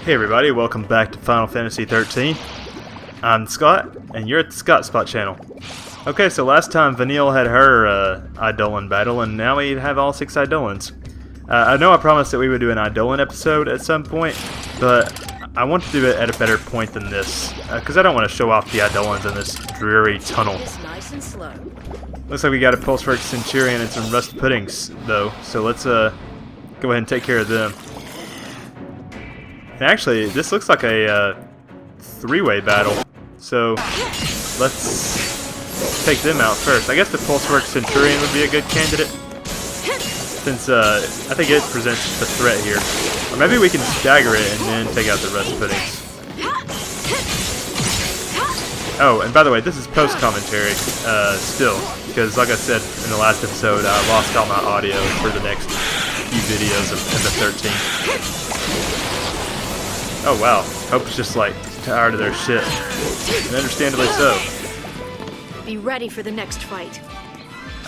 Hey everybody, welcome back to Final Fantasy XIII. I'm Scott, and you're at the TheScottSpot channel. Okay, so last time Vanille had her Eidolon battle, and now we have all 6 Eidolons. I know I promised that we would do an Eidolon episode at some point, but I want to do it at a better point than this, because I don't want to show off the Eidolons in this dreary tunnel. Nice and slow. Looks like we got a Pulsework Centurion and some Rust Puddings, though, so let's go ahead and take care of them. And actually, this looks like a 3-way battle, so let's take them out first. I guess the Pulsework Centurion would be a good candidate, since I think it presents the threat here. Or maybe we can stagger it and then take out the Rust Puddings. Oh, and by the way, this is post-commentary still, because like I said in the last episode, I lost all my audio for the next few videos in the 13. Oh wow, Hope's just like tired of their shit, and understandably so. Be ready for the next fight.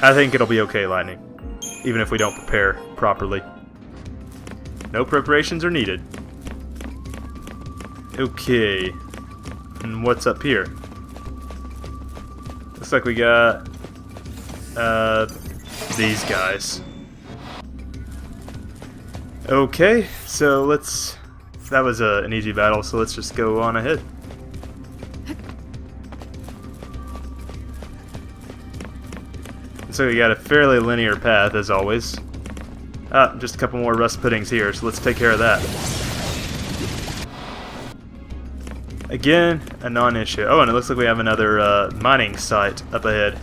I think it'll be okay, Lightning, even if we don't prepare properly. No preparations are needed. Okay, and what's up here? Looks like we got these guys. Okay, so let's. That was an easy battle, so let's just go on ahead. So we got a fairly linear path, as always. Just a couple more Rust Puddings here, so let's take care of that. Again, a non-issue. Oh, and it looks like we have another mining site up ahead.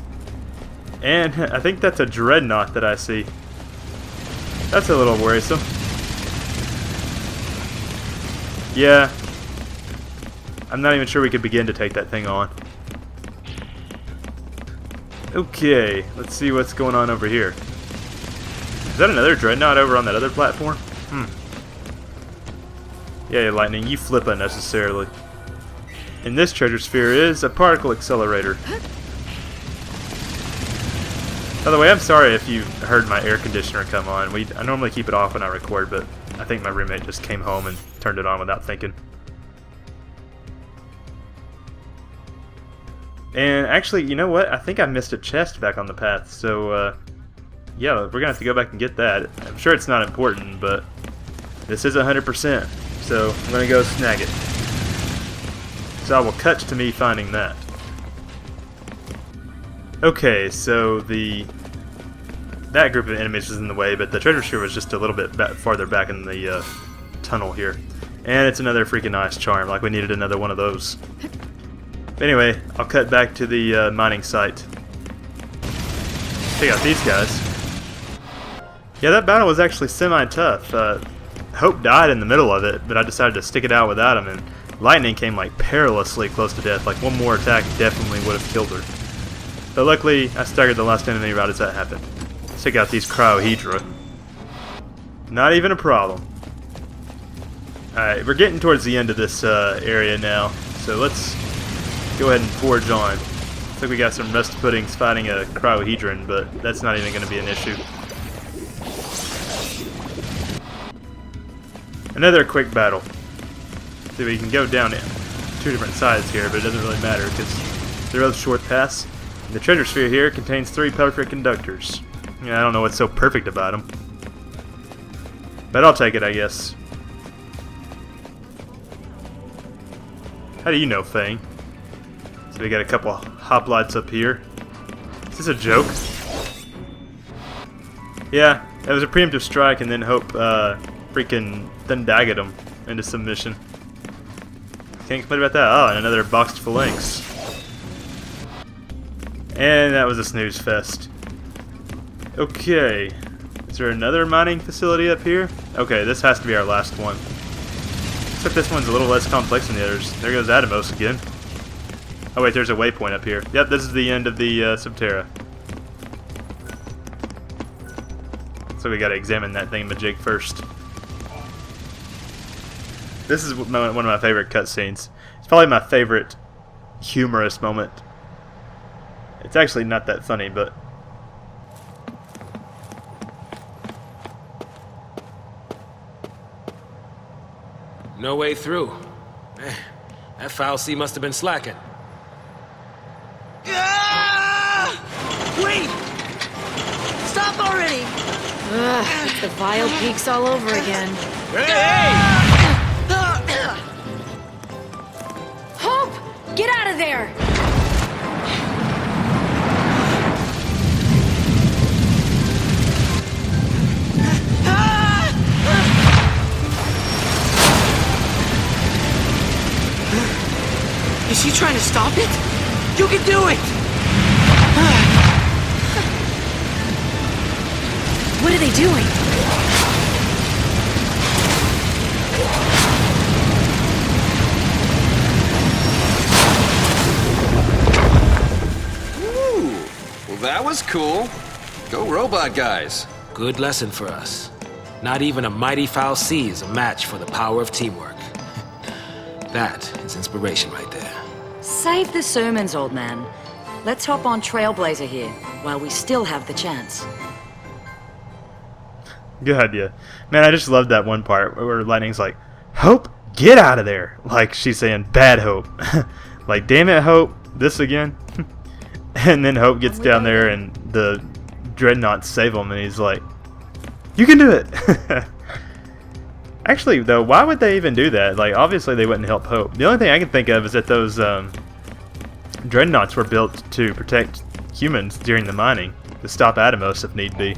And I think that's a Dreadnought that I see. That's a little worrisome. Yeah, I'm not even sure we could begin to take that thing on. Okay, let's see what's going on over here. Is that another Dreadnought over on that other platform? Yeah, Lightning, you flip unnecessarily. And this treasure sphere is a particle accelerator. By the way, I'm sorry if you heard my air conditioner come on. I normally keep it off when I record, but I think my roommate just came home and turned it on without thinking. And actually, you know what? I think I missed a chest back on the path, so yeah, we're gonna have to go back and get that. I'm sure it's not important, but this is 100%, so I'm gonna go snag it. So I will cut to me finding that. Okay, so that group of enemies was in the way, but the treasure sphere was just a little bit farther back in the tunnel here. And it's another freaking ice charm, like we needed another one of those. But anyway, I'll cut back to the mining site. Check out these guys. Yeah, that battle was actually semi-tough. Hope died in the middle of it, but I decided to stick it out without him, and Lightning came like perilously close to death. Like one more attack definitely would have killed her. But luckily, I staggered the last enemy right as that happened. Let's take out these Cryohedra. Not even a problem. Alright, we're getting towards the end of this area now, so let's go ahead and forge on. Looks like we got some Rust Puddings fighting a Cryohedron, but that's not even going to be an issue. Another quick battle. See, we can go down it. 2 different sides here, but it doesn't really matter because they're both short paths. The treasure sphere here contains 3 perfect conductors. Yeah, I don't know what's so perfect about them, but I'll take it, I guess. How do you know, Fang? So we got a couple hoplites up here. Is this a joke? Yeah, that was a preemptive strike, and then Hope freaking Thundagged him into submission. Can't complain about that. Oh, and another boxed phalanx. And that was a snooze fest. Okay. Is there another mining facility up here? Okay, this has to be our last one. Except this one's a little less complex than the others. There goes Atomos again. Oh wait, there's a waypoint up here. Yep, this is the end of the Subterra. So we gotta examine that thingamajig first. This is one of my favorite cutscenes. It's probably my favorite humorous moment. It's actually not that funny, but No way through. That Fal'Cie must have been slacking. Wait! Stop already! Ugh, it's the vile peaks all over again. Hey! Hope! Get out of there! Is he trying to stop it? You can do it! What are they doing? Ooh, well that was cool. Go robot guys. Good lesson for us. Not even a mighty Fal'Cie is a match for the power of teamwork. That is inspiration right there. Save the sermons, old man. Let's hop on Trailblazer here, while we still have the chance. Good idea. Man, I just loved that one part where Lightning's like, Hope, get out of there! Like she's saying, bad Hope. Like, damn it, Hope, this again? And then Hope gets down there and the Dreadnoughts save him and he's like, you can do it! Actually, though, why would they even do that? Like, obviously they wouldn't help Hope. The only thing I can think of is that those Dreadnoughts were built to protect humans during the mining, to stop Atomos if need be.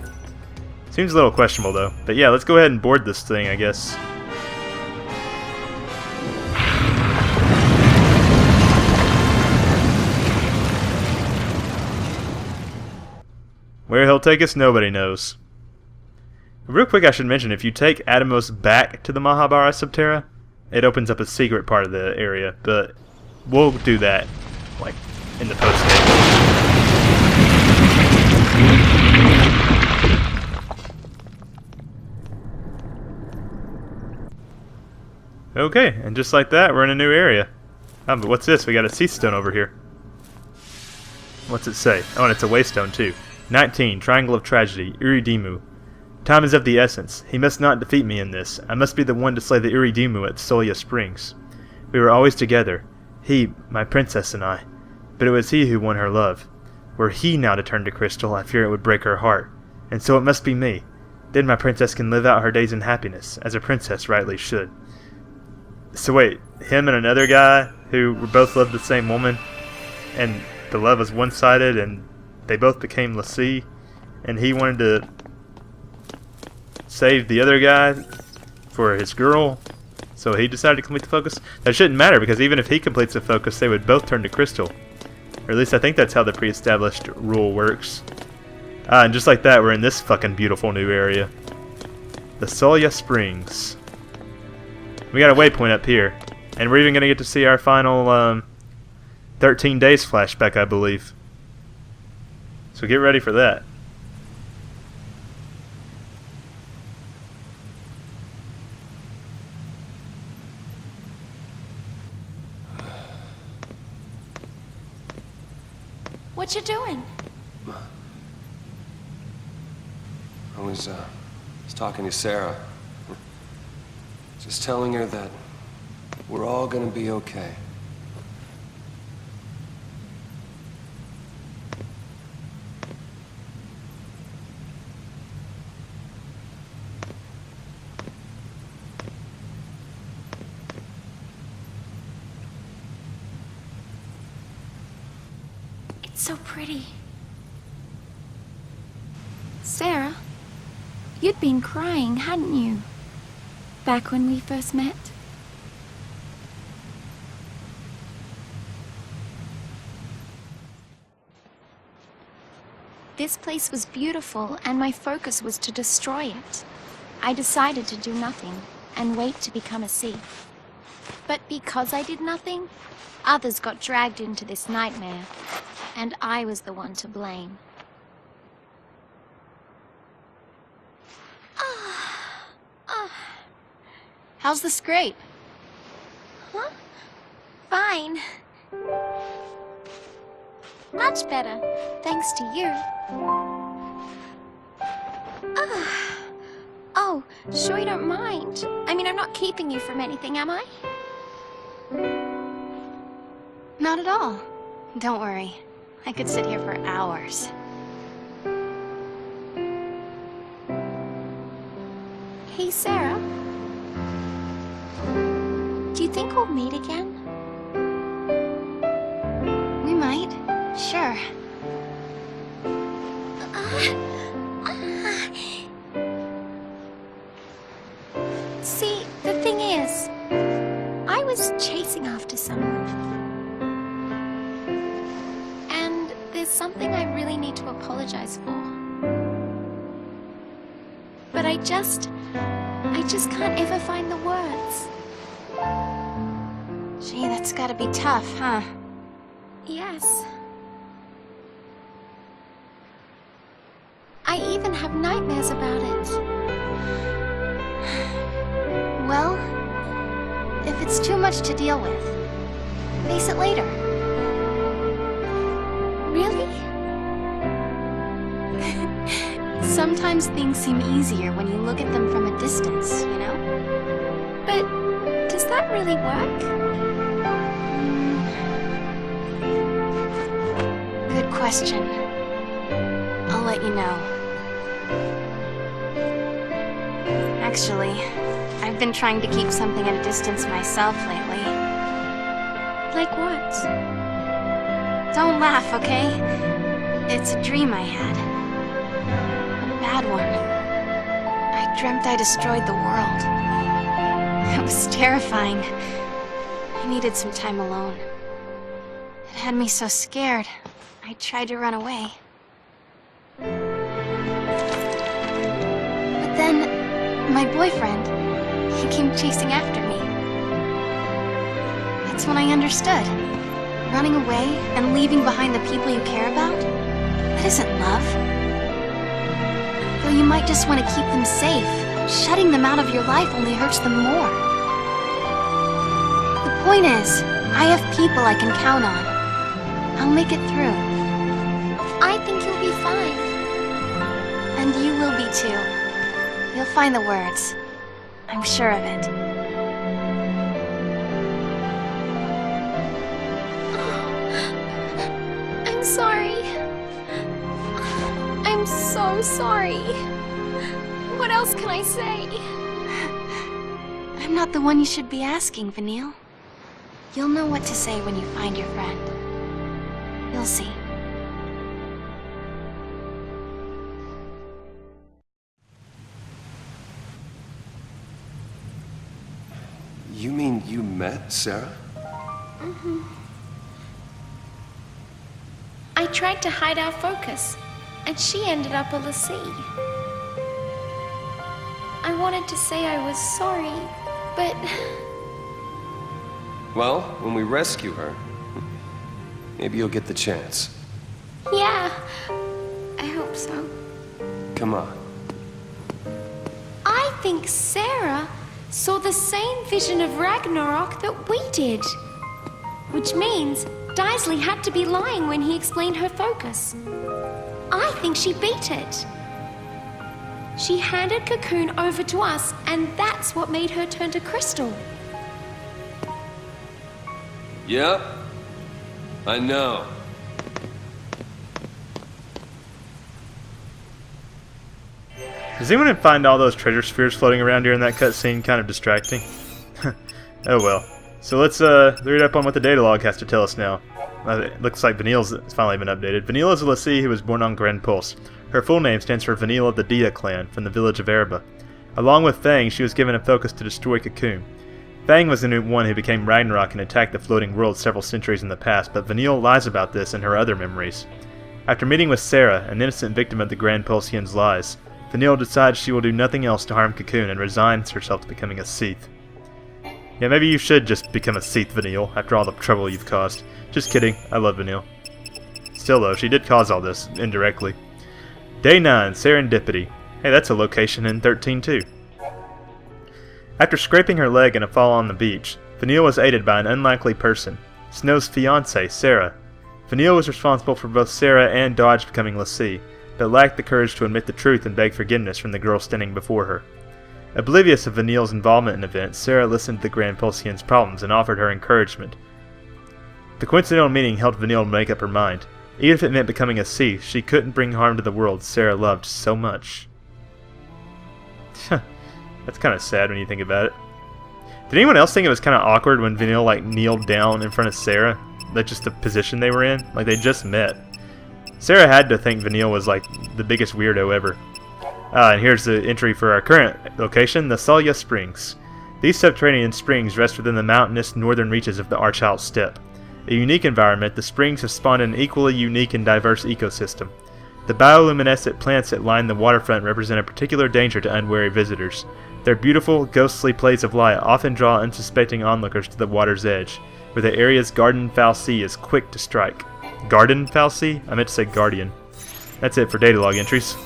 Seems a little questionable, though. But yeah, let's go ahead and board this thing, I guess. Where he'll take us, nobody knows. Real quick, I should mention, if you take Atomos back to the Mah'habara Subterra, it opens up a secret part of the area, but we'll do that, like, in the post-game. Okay, and just like that, we're in a new area. Oh, but what's this? We got a sea stone over here. What's it say? Oh, and it's a waystone, too. 19, Triangle of Tragedy, Iridimu. Time is of the essence. He must not defeat me in this. I must be the one to slay the Iridimu at Sulyya Springs. We were always together. He, my princess, and I. But it was he who won her love. Were he now to turn to crystal, I fear it would break her heart. And so it must be me. Then my princess can live out her days in happiness, as a princess rightly should. So wait, him and another guy who both loved the same woman, and the love was one-sided, and they both became Fal'Cie, and he wanted to save the other guy for his girl, so he decided to complete the focus. That shouldn't matter, because even if he completes the focus, they would both turn to crystal. Or at least I think that's how the pre-established rule works. And just like that, we're in this fucking beautiful new area. The Sulyya Springs. We got a waypoint up here. And we're even going to get to see our final 13 days flashback, I believe. So get ready for that. What you doing? I was talking to Serah. Just telling her that we're all gonna be okay. It's so pretty. Serah, you'd been crying, hadn't you? Back when we first met? This place was beautiful, and my focus was to destroy it. I decided to do nothing, and wait to become a sea. But because I did nothing, others got dragged into this nightmare, and I was the one to blame. How's the scrape? Huh? Fine. Much better, thanks to you. Oh, Oh, sure you don't mind. I mean, I'm not keeping you from anything, am I? Not at all. Don't worry. I could sit here for hours. Hey, Serah. Do you think we'll meet again? We might. Sure. See, the thing is, I was chasing after someone. And there's something I really need to apologize for. But I just can't ever find the words. Gee, that's gotta be tough, huh? Yes. I even have nightmares about it. Well, if it's too much to deal with, face it later. Really? Sometimes things seem easier when you look at them from a distance, you know? But does that really work? Good question. I'll let you know. Actually, I've been trying to keep something at a distance myself lately. Like what? Don't laugh, okay? It's a dream I had. A bad one. I dreamt I destroyed the world. It was terrifying. I needed some time alone. It had me so scared, I tried to run away. But then, my boyfriend, he came chasing after me. That's when I understood. Running away and leaving behind the people you care about? That isn't love. Though you might just want to keep them safe, shutting them out of your life only hurts them more. The point is, I have people I can count on. I'll make it through. I think you'll be fine. And you will be too. You'll find the words. I'm sure of it. I'm sorry. I'm so sorry. What else can I say? I'm not the one you should be asking, Vanille. You'll know what to say when you find your friend. You'll see. You mean you met Serah? I tried to hide our focus, and she ended up on the sea. I wanted to say I was sorry, but... Well, when we rescue her, maybe you'll get the chance. yeah, I hope so. Come on. I think Serah saw the same vision of Ragnarok that we did. Which means Daisley had to be lying when he explained her focus. I think she beat it. She handed Cocoon over to us, and that's what made her turn to Crystal. Yep. I know. Does anyone find all those treasure spheres floating around during that cutscene kind of distracting? Oh well. So let's read up on what the data log has to tell us now. It looks like Vanille's finally been updated. Vanille is a Lassie who was born on Grand Pulse. Her full name stands for Vanille of the Dia clan, from the village of Erba. Along with Fang, she was given a focus to destroy Cocoon. Fang was the one who became Ragnarok and attacked the floating world several centuries in the past, but Vanille lies about this in her other memories. After meeting with Serah, an innocent victim of the Grand Pulsian's lies, Vanille decides she will do nothing else to harm Cocoon and resigns herself to becoming a Seath. Yeah, maybe you should just become a Seath, Vanille, after all the trouble you've caused. Just kidding, I love Vanille. Still though, she did cause all this, indirectly. Day 9, Serendipity. Hey, that's a location in 13 too. After scraping her leg in a fall on the beach, Vanille was aided by an unlikely person, Snow's fiancée, Serah. Vanille was responsible for both Serah and Dodge becoming Lassie, but lacked the courage to admit the truth and beg forgiveness from the girl standing before her. Oblivious of Vanille's involvement in events, Serah listened to the Grand Pulsian's problems and offered her encouragement. The coincidental meeting helped Vanille make up her mind. Even if it meant becoming a thief, she couldn't bring harm to the world Serah loved so much. That's kind of sad when you think about it. Did anyone else think it was kind of awkward when Vanille like kneeled down in front of Serah? Like just the position they were in? Like they just met. Serah had to think Vanille was like the biggest weirdo ever. And here's the entry for our current location, the Sulyya Springs. These subterranean springs rest within the mountainous northern reaches of the Archhout Steppe. A unique environment, the springs have spawned an equally unique and diverse ecosystem. The bioluminescent plants that line the waterfront represent a particular danger to unwary visitors. Their beautiful, ghostly plays of light often draw unsuspecting onlookers to the water's edge, where the area's garden Fal'Cie is quick to strike. Garden Fal'Cie? I meant to say guardian. That's it for data log entries.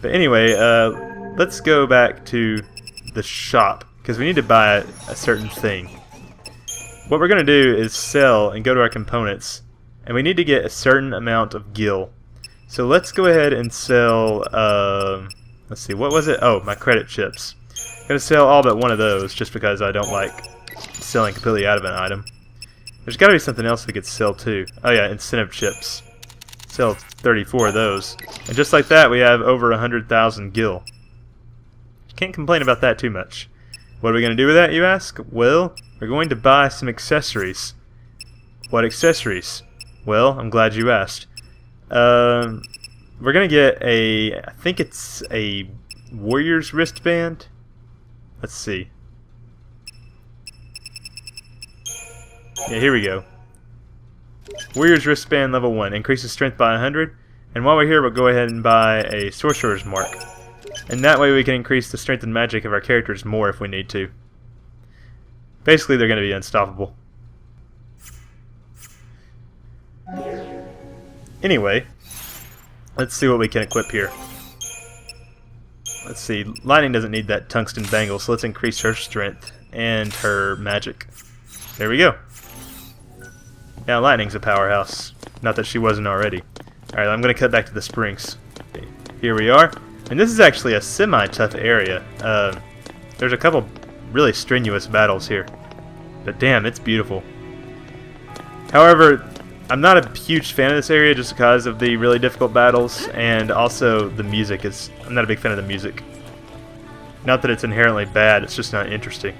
But anyway, let's go back to the shop, because we need to buy a certain thing. What we're going to do is sell and go to our components, and we need to get a certain amount of gil. So let's go ahead and sell, let's see, what was it? Oh, my credit chips. I'm going to sell all but one of those, just because I don't like selling completely out of an item. There's got to be something else we could sell too. Oh yeah, incentive chips. Sell 34 of those. And just like that, we have over 100,000 gil. Can't complain about that too much. What are we going to do with that, you ask? Well, we're going to buy some accessories. What accessories? Well, I'm glad you asked. We're going to get a, I think it's a warrior's wristband. Let's see. Yeah, here we go. Warrior's wristband level 1 increases strength by 100. And while we're here, we'll go ahead and buy a sorcerer's mark. And that way we can increase the strength and magic of our characters more if we need to. Basically, they're going to be unstoppable. Anyway, let's see what we can equip here. Let's see, Lightning doesn't need that tungsten bangle, so let's increase her strength and her magic. There we go. Now Lightning's a powerhouse. Not that she wasn't already. Alright, I'm going to cut back to the springs. Here we are. And this is actually a semi-tough area. There's a couple really strenuous battles here. But damn, it's beautiful. However, I'm not a huge fan of this area just because of the really difficult battles, and also the music is... I'm not a big fan of the music. Not that it's inherently bad, it's just not interesting.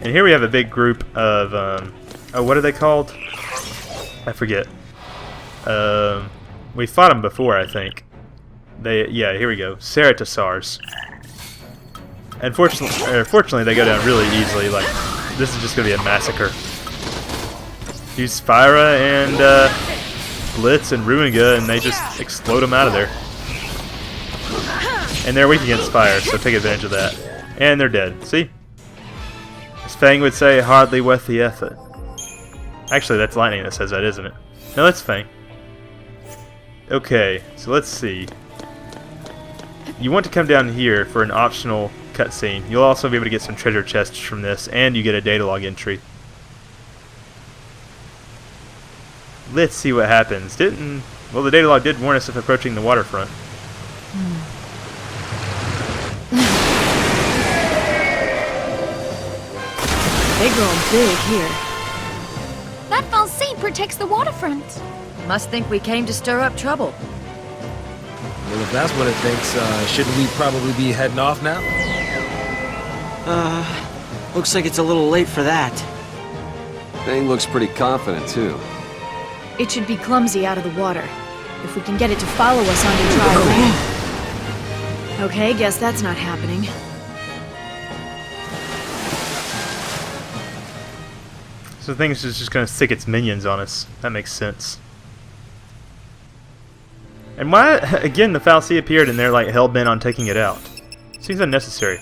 And here we have a big group of... oh, what are they called? I forget. We fought them before, I think. Yeah, here we go. Serah. Fortunately, they go down really easily. Like, this is just gonna be a massacre. Use Spyra and Blitz and Ruinga, and they just explode them out of there. And they're weak against fire, so take advantage of that. And they're dead. See? As Fang would say, hardly worth the effort. Actually, that's Lightning that says that, isn't it? No, that's Fang. Okay, so let's see. You want to come down here for an optional cutscene. You'll also be able to get some treasure chests from this, and you get a data log entry. Let's see what happens. Well, the data log did warn us of approaching the waterfront. They're growing big here. That Fal'Cie protects the waterfront. Must think we came to stir up trouble. Well, if that's what it thinks, shouldn't we probably be heading off now? Looks like it's a little late for that. Thing looks pretty confident, too. It should be clumsy out of the water. If we can get it to follow us onto dry land. Okay, guess that's not happening. So the thing's just going to stick its minions on us. That makes sense. And why, again, the Fal'Cie appeared and they're like hell-bent on taking it out. Seems unnecessary.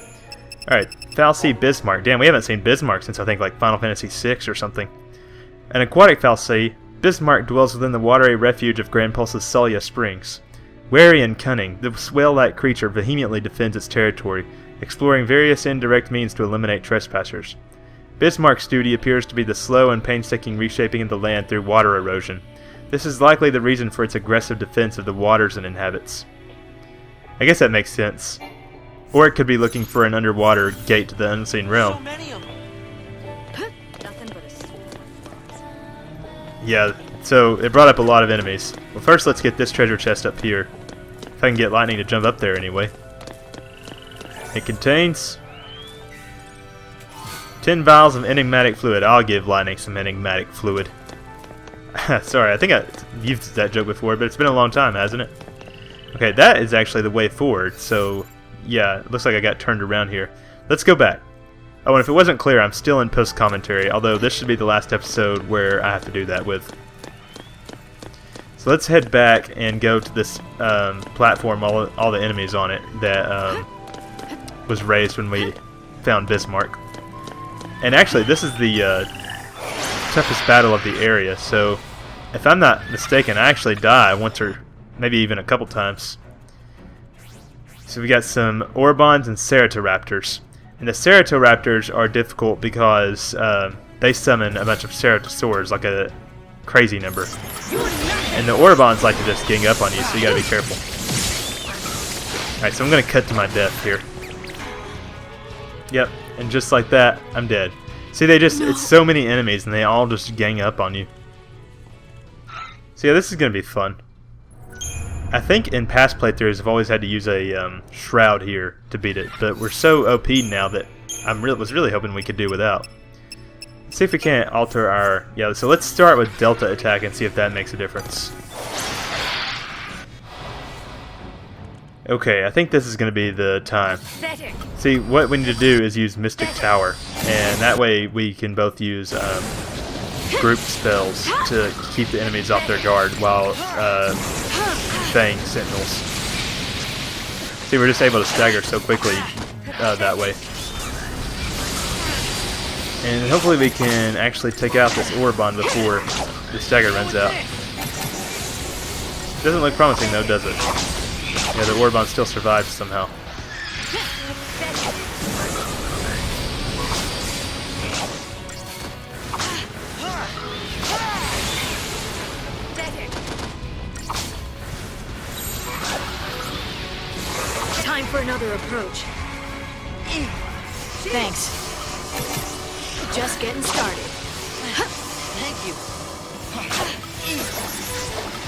Alright, Fal'Cie Bismarck. Damn, we haven't seen Bismarck since I think like Final Fantasy VI or something. An aquatic Fal'Cie, Bismarck dwells within the watery refuge of Grand Pulse's Sulyya Springs. Wary and cunning, the whale-like creature vehemently defends its territory, exploring various indirect means to eliminate trespassers. Bismarck's duty appears to be the slow and painstaking reshaping of the land through water erosion. This is likely the reason for its aggressive defense of the waters it inhabits. I guess that makes sense. Or it could be looking for an underwater gate to the unseen realm. Yeah, so it brought up a lot of enemies. Well, first let's get this treasure chest up here. If I can get Lightning to jump up there anyway. It contains 10 vials of enigmatic fluid. I'll give Lightning some enigmatic fluid. Sorry, I think I've used that joke before, but it's been a long time, hasn't it? Okay, that is actually the way forward, so yeah, it looks like I got turned around here. Let's go back. Oh, and if it wasn't clear, I'm still in post-commentary, although this should be the last episode where I have to do that with. So let's head back and go to this platform, all the enemies on it, that was raised when we found Bismarck. And actually, this is the toughest battle of the area, so if I'm not mistaken, I actually die once or maybe even a couple times. So we got some Orbons and Ceratoraptors. And the Ceratoraptors are difficult because they summon a bunch of Ceratosaurs, like a crazy number. And the Orbons like to just gang up on you, so you gotta be careful. Alright, so I'm gonna cut to my death here. Yep, and just like that, I'm dead. See, it's so many enemies, and they all just gang up on you. So yeah, this is gonna be fun. I think in past playthroughs I've always had to use a shroud here to beat it, but we're so OP now that I was really hoping we could do without. Let's see if we can't alter our... Yeah, so let's start with Delta attack and see if that makes a difference. Okay, I think this is going to be the time. See, what we need to do is use Mystic Tower, and that way we can both use group spells to keep the enemies off their guard while Fang Sentinels. See, we're just able to stagger so quickly that way. And hopefully we can actually take out this Orbon before the stagger runs out. Doesn't look promising though, does it? Yeah, the Orbon still survives somehow. Time for another approach. Thanks. Just getting started. Thank you.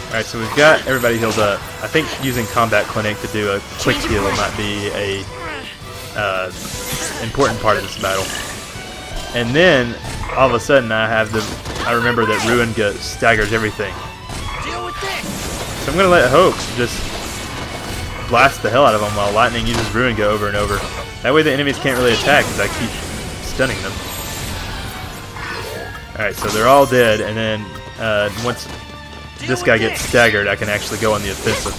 Alright, so we've got everybody healed up. I think using Combat Clinic to do a quick heal might be a important part of this battle. And then, all of a sudden, I remember that Ruin Gut staggers everything. So I'm going to let Hope just blast the hell out of them while Lightning uses Ruin Gut over and over. That way the enemies can't really attack because I keep stunning them. Alright, so they're all dead, and then once this guy gets staggered, I can actually go on the offensive.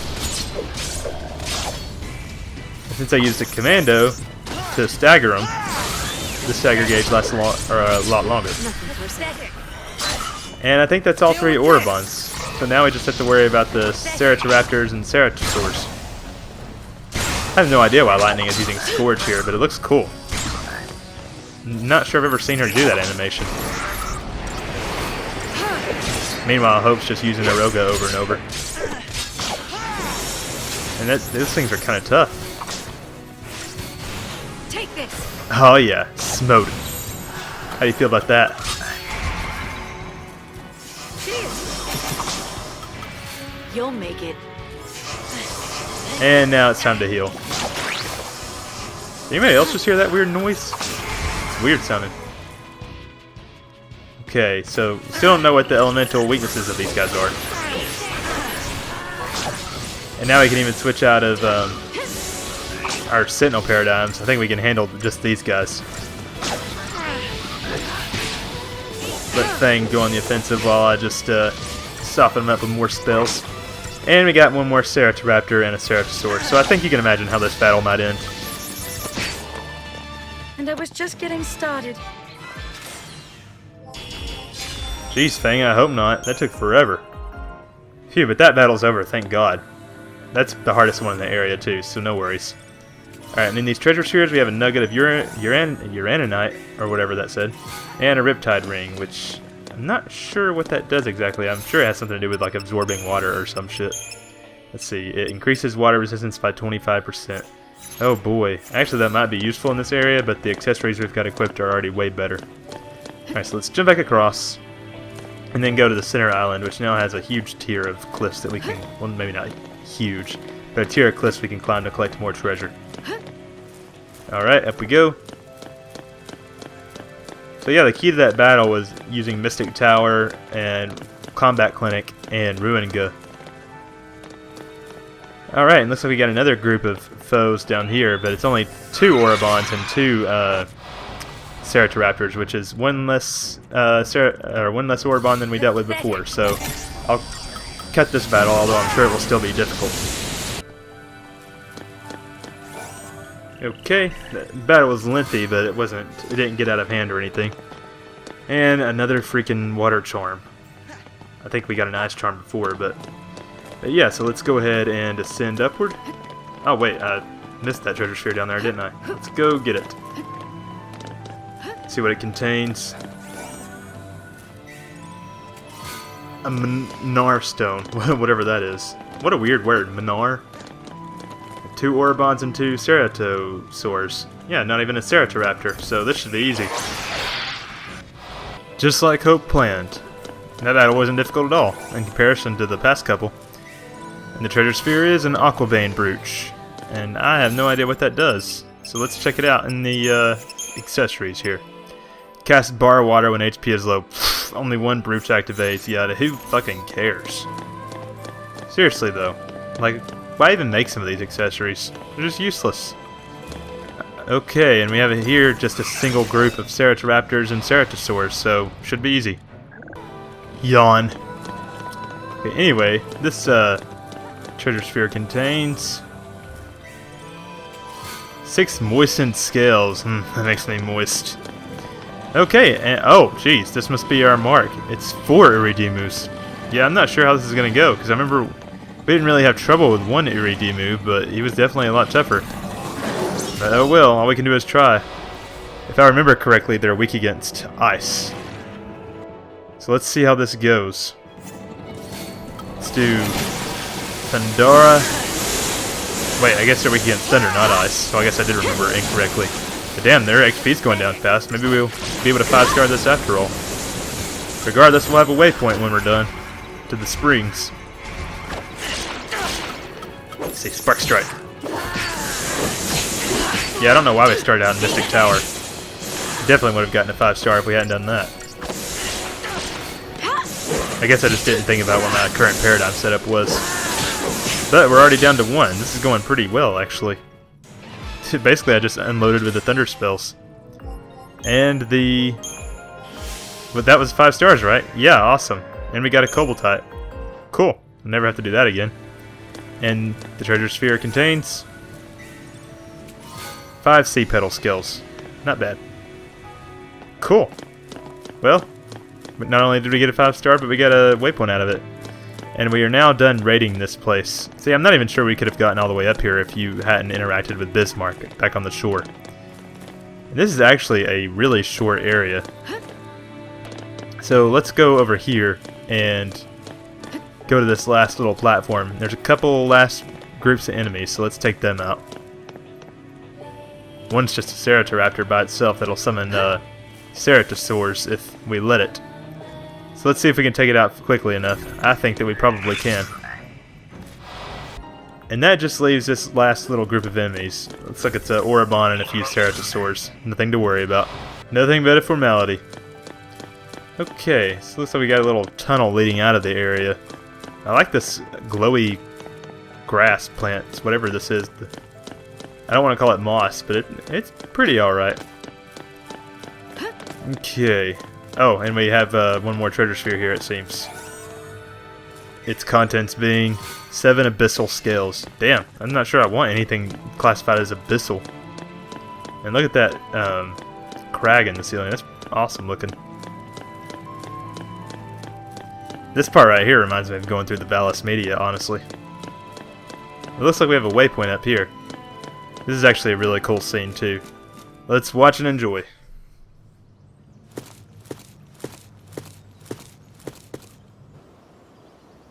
And since I used a commando to stagger him, the stagger gauge lasts a lot longer. And I think that's all three Orbons. So now we just have to worry about the Ceratoraptors and Ceratosaurs. I have no idea why Lightning is using Scourge here, but it looks cool. Not sure I've ever seen her do that animation. Meanwhile, Hope's just using Aroga over and over. And those things are kind of tough. Take this. Oh yeah, smote. How do you feel about that? You'll make it. And now it's time to heal. Did anybody else just hear that weird noise? It's weird sounding. Okay, so still don't know what the elemental weaknesses of these guys are. And now we can even switch out of our Sentinel paradigms. I think we can handle just these guys. Let Fang go on the offensive while I just soften them up with more spells. And we got one more Ceratoraptor and a Ceratosaur. So I think you can imagine how this battle might end. And I was just getting started. Jeez, Fang, I hope not. That took forever. Phew, but that battle's over, thank God. That's the hardest one in the area, too, so no worries. Alright, and in these treasure spheres we have a nugget of uranite, or whatever that said, and a riptide ring, which I'm not sure what that does exactly. I'm sure it has something to do with like absorbing water or some shit. Let's see, it increases water resistance by 25%. Oh boy, actually that might be useful in this area, but the accessories we've got equipped are already way better. Alright, so let's jump back across, and then go to the center island, which now has a huge tier of cliffs that we can, well maybe not huge, but a tier of cliffs we can climb to collect more treasure. Alright, up we go. So yeah, the key to that battle was using Mystic Tower and Combat Clinic and Ruinga. Alright, and looks like we got another group of foes down here, but it's only 2 Orobons and 2 Ceratoraptors, which is one less Orobon than we dealt with before. So I'll cut this battle, although I'm sure it will still be difficult. Okay, the battle was lengthy, but it didn't get out of hand or anything. And another freaking water charm. I think we got an ice charm before, but yeah, so let's go ahead and ascend upward. Oh wait, I missed that treasure sphere down there, didn't I? Let's go get it. See what it contains. A Manar stone, whatever that is. What a weird word, Manar. 2 Orobons and 2 Ceratosaurs. Yeah, not even a Ceratoraptor, so this should be easy. Just like Hope planned. That battle wasn't difficult at all, in comparison to the past couple. And the treasure sphere is an Aquabane brooch, and I have no idea what that does. So let's check it out in the accessories here. Cast bar water when HP is low. Pfft, only 1 brooch activates. Yeah, who fucking cares? Seriously though, like, why even make some of these accessories? They're just useless. Okay, and we have here just a single group of Ceratoraptors and Ceratosaurs, so should be easy. Yawn. Okay, anyway, this treasure sphere contains 6 moistened scales. That makes me moist. Okay, and oh, jeez, this must be our mark. It's 4 Iridiumus. Yeah, I'm not sure how this is gonna go, because I remember we didn't really have trouble with 1 Iridiumu, but he was definitely a lot tougher. But oh well, all we can do is try. If I remember correctly, they're weak against ice. So let's see how this goes. Let's do Thundara. Wait, I guess they're weak against thunder, not ice, so I guess I did remember incorrectly. But damn, their XP's going down fast. Maybe we'll be able to 5-star this after all. Regardless, we'll have a waypoint when we're done. To the springs. Let's see, Spark Strike. Yeah, I don't know why we started out in Mystic Tower. Definitely would have gotten a 5-star if we hadn't done that. I guess I just didn't think about what my current paradigm setup was. But we're already down to 1. This is going pretty well, actually. Basically, I just unloaded with the thunder spells. And the... But that was 5 stars, right? Yeah, awesome. And we got a Koboltite. Cool. I'll never have to do that again. And the treasure sphere contains 5 sea petal skills. Not bad. Cool. Well, not only did we get a 5-star, but we got a waypoint out of it. And we are now done raiding this place. See, I'm not even sure we could have gotten all the way up here if you hadn't interacted with Bismarck back on the shore. And this is actually a really short area. So let's go over here and go to this last little platform. There's a couple last groups of enemies, so let's take them out. One's just a Ceratoraptor by itself that'll summon Ceratosaurs if we let it. So let's see if we can take it out quickly enough. I think that we probably can. And that just leaves this last little group of enemies. Looks like it's an Orobon and a few Ceratosaurs. Nothing to worry about. Nothing but a formality. Okay, so looks like we got a little tunnel leading out of the area. I like this glowy grass plants, whatever this is. I don't want to call it moss, but it's pretty alright. Okay. Oh, and we have one more treasure sphere here, it seems. Its contents being 7 abyssal scales. Damn, I'm not sure I want anything classified as abyssal. And look at that crag in the ceiling. That's awesome looking. This part right here reminds me of going through the Vallis Media, honestly. It looks like we have a waypoint up here. This is actually a really cool scene too. Let's watch and enjoy.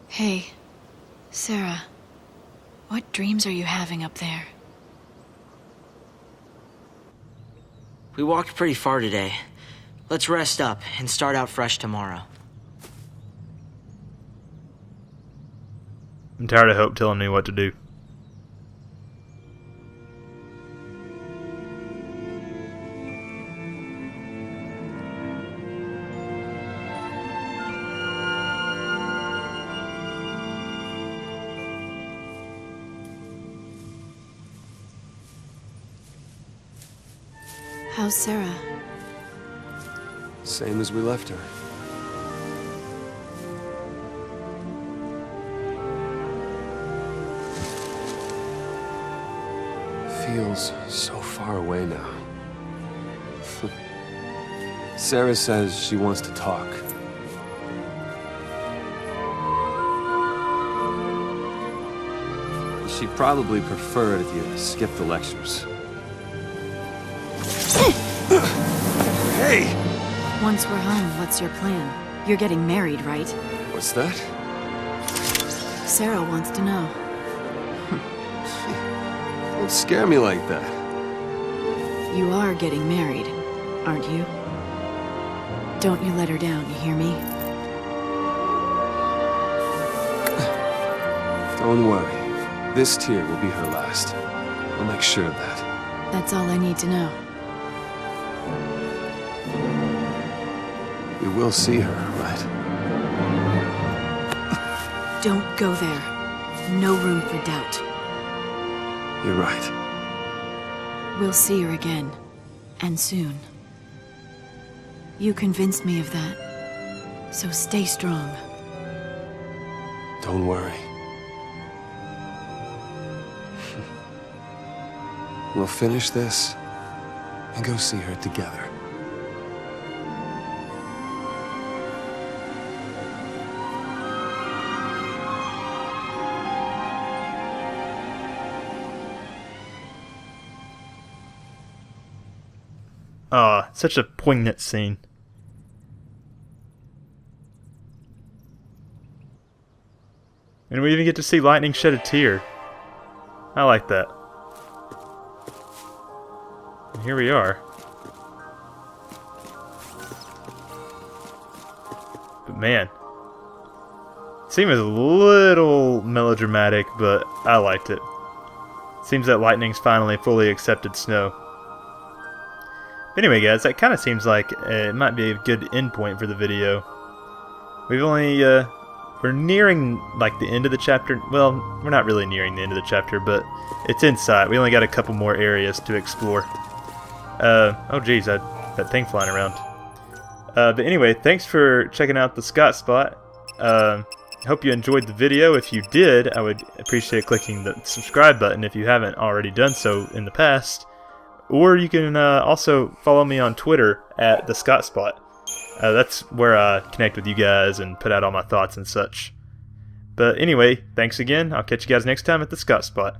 Hey, Serah. What dreams are you having up there? We walked pretty far today. Let's rest up and start out fresh tomorrow. I'm tired of Hope telling me what to do. How's Serah? Same as we left her. Feels so far away now. Serah says she wants to talk. She'd probably prefer it if you skipped the lectures. Hey! Once we're home, what's your plan? You're getting married, right? What's that? Serah wants to know. Don't scare me like that. You are getting married, aren't you? Don't you let her down, you hear me? Don't worry. This tear will be her last. I'll make sure of that. That's all I need to know. We will see her, right? Don't go there. No room for doubt. You're right. We'll see her again. And soon. You convinced me of that. So stay strong. Don't worry. We'll finish this and go see her together. Ah, such a poignant scene. And we even get to see Lightning shed a tear. I like that. And here we are. But man, it seemed a little melodramatic, but I liked it. Seems that Lightning's finally fully accepted Snow. Anyway guys, that kind of seems like it might be a good end point for the video. We've only, we're nearing like the end of the chapter. Well, we're not really nearing the end of the chapter, but it's in sight. We only got a couple more areas to explore. Oh geez, that thing flying around. But anyway, thanks for checking out the Scott Spot. Hope you enjoyed the video. If you did, I would appreciate clicking the subscribe button if you haven't already done so in the past. Or you can also follow me on Twitter at TheScottSpot. That's where I connect with you guys and put out all my thoughts and such. But anyway, thanks again. I'll catch you guys next time at the Scott Spot.